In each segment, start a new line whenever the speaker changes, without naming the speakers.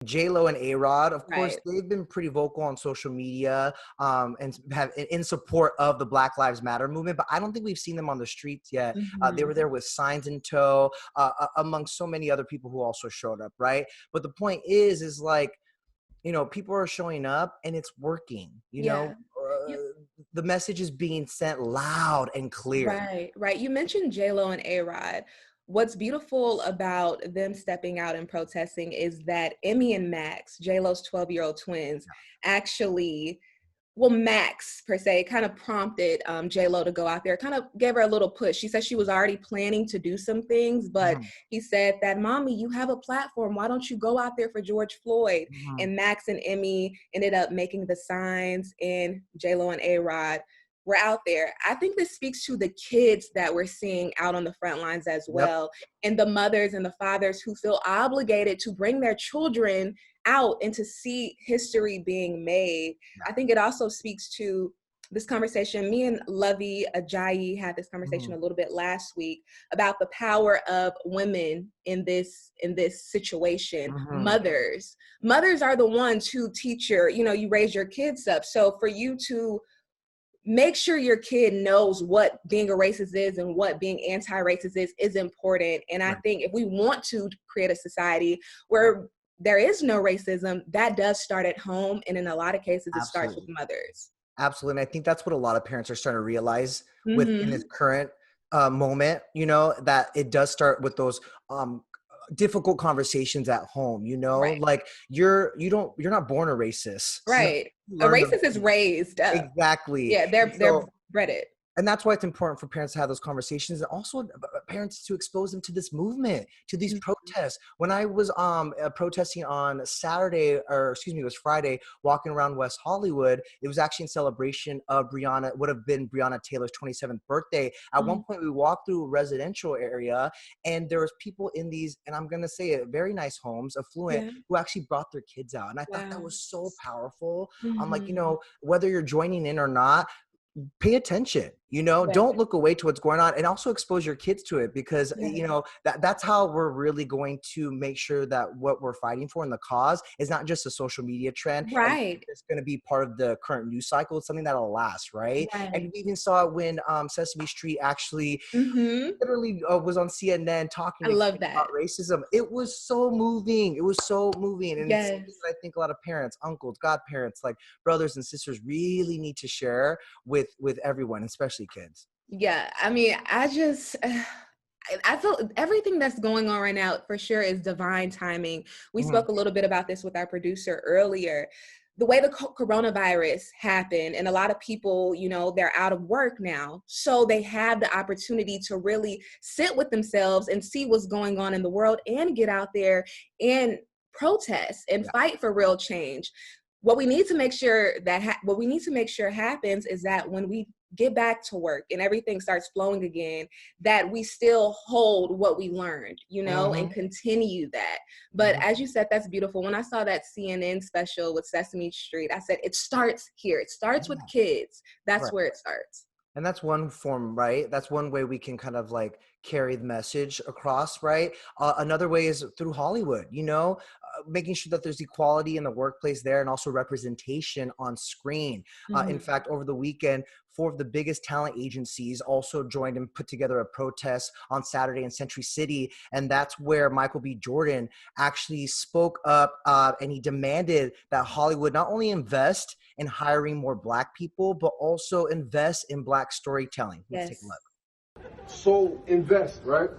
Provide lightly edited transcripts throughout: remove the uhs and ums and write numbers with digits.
J.Lo and A-Rod, of course,
Right.
they've been pretty vocal on social media and have in support of the Black Lives Matter movement, but I don't think we've seen them on the streets yet. They were
Mhm.
there with signs in tow, among so many other people who also showed up, right? But the point is like, people are showing up and it's working,
Yeah. You
the message is being sent loud and clear.
Right, right. You mentioned J.Lo and A-Rod. What's beautiful about them stepping out and protesting is that Emmy and Max, J.Lo's 12-year-old twins, actually, well, Max per se, kind of prompted J.Lo to go out there, kind of gave her a little push. She said she was already planning to do some things, but
Mhm,
he said that, Mommy, you have a platform. Why don't you go out there for George Floyd?
mhm.
And Max and Emmy ended up making the signs, and J.Lo and A-Rod were out there. I think this speaks to the kids that we're seeing out on the front lines as
Yep.
well, and the mothers and the fathers who feel obligated to bring their children out and to see history being made. I think it also speaks to this conversation. Me and Lovey Ajayi had this conversation
Mhm,
a little bit last week about the power of women in this situation.
mhm.
Mothers are the ones who teach you raise your kids up. So for you to make sure your kid knows what being a racist is and what being anti-racist is important. And I
Right.
think if we want to create a society where there is no racism, that does start at home. And in a lot of cases, it starts with
Absolutely.
mothers.
Absolutely. And I think that's what a lot of parents are starting to realize within this
Mm-hmm.
current moment, that it does start with those um, difficult conversations at home,
Right.
like you're not born a racist.
Right.
You
A
learn
racist is raised up.
exactly.
Yeah,
And
they're
so
bred it.
and that's why it's important for parents to have those conversations, and also parents to expose them to this movement, to these
Mhm.
protests. When I was protesting on Saturday, or excuse me, it was Friday, walking around West Hollywood, it was actually in celebration of would have been Breonna Taylor's 27th birthday. At one
Mhm.
point we walked through a residential area, and there was people in these, and I'm going to say it, very nice homes, affluent,
Yeah.
who actually brought their kids out, and I thought that
Wow.
was so powerful. I'm like,
Hmm.
whether you're joining in or not, pay attention,
Right.
don't look away to what's going on, and also expose your kids to it, because
Yeah.
that's how we're really going to make sure that what we're fighting for in the cause is not just a social media trend and
Right.
it's going to be part of the current news cycle. It's something that'll last, right? And
Right.
we even saw it when Sesame Street actually
Hmm.
literally was on CNN talking
I
to
love
kids about
that.
racism. It was so moving. It was so moving. And it's something
Yes.
that I think a lot of parents, uncles, godparents, like brothers and sisters really need to share with everyone, especially kids.
Yeah, I mean, I feel everything that's going on right now for sure is divine timing. We
Mhm.
spoke a little bit about this with our producer earlier. The way the coronavirus happened, and a lot of people, they're out of work now. So they have the opportunity to really sit with themselves and see what's going on in the world and get out there and protest and
Yeah.
fight for real change. What we need to make sure happens is that when we get back to work and everything starts flowing again, that we still hold what we learned, and
Mhm.
continue that. But
Mhm.
as you said, that's beautiful. When I saw that CNN special with Sesame Street, I said, it starts here. It starts with
Yeah.
kids. That's
Right.
where it starts.
And that's one form, right? That's one way we can kind of like carry the message across, right? Another way is through Hollywood, making sure that there's equality in the workplace there, and also representation on screen. In
Mhm.
fact, over the weekend, four of the biggest talent agencies also joined and put together a protest on Saturday in Century City. And that's where Michael B. Jordan actually spoke up, and he demanded that Hollywood not only invest in hiring more Black people, but also invest in Black storytelling. Let's take a
Yes.
look.
So invest, right?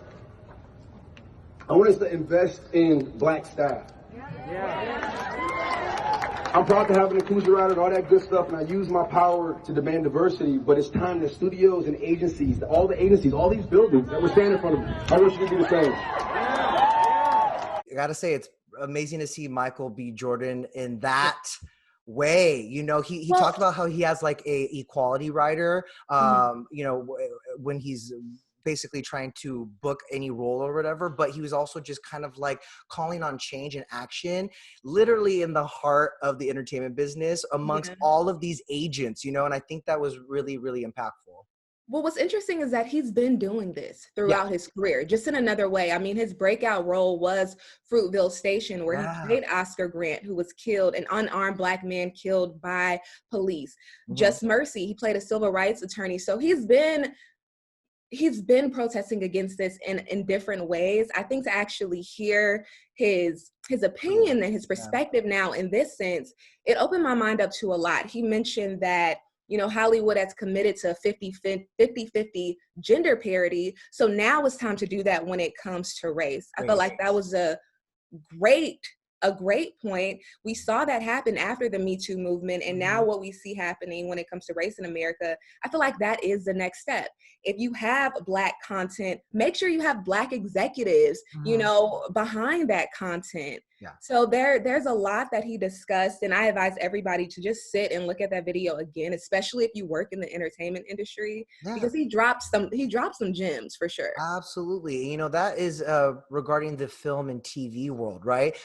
I want us to invest in Black staff. I'm proud to have an inclusion rider and all that good stuff, and I use my power to demand diversity, but it's time that studios and agencies, all these buildings that we're standing in front of, I want you to do the same.
I gotta say, it's amazing to see Michael B. Jordan in that way. He talked
Well,
about how he has like a equality rider,
mhm.
when he's basically trying to book any role or whatever, but he was also just kind of like calling on change and action, literally in the heart of the entertainment business amongst
Yeah.
all of these agents, and I think that was really, really impactful.
Well, what's interesting is that he's been doing this
Yeah.
throughout his career, just in another way. I mean, his breakout role was Fruitville Station, where he
Yeah.
played Oscar Grant, who was killed, an unarmed Black man killed by police.
Mhm.
Just Mercy, he played a civil rights attorney. So he's been protesting against this in different ways. I think to actually hear his opinion and his
Yeah.
perspective now in this sense, it opened my mind up to a lot. He mentioned that, you know, Hollywood has committed to 50-50 gender parity. So now it's time to do that when it comes to race. I felt
Great.
like that was great a great point. We saw that happen after the Me Too movement, and now what we see happening when it comes to race in America, I feel like that is the next step. If you have Black content, make sure you have Black executives, you know, behind that content.
Yeah.
So there's a lot that he discussed, and I advise everybody to just sit and look at that video again, especially if you work in the entertainment industry,
Yeah.
because he dropped some gems for sure.
Absolutely. You know, that is regarding the film and TV world, right?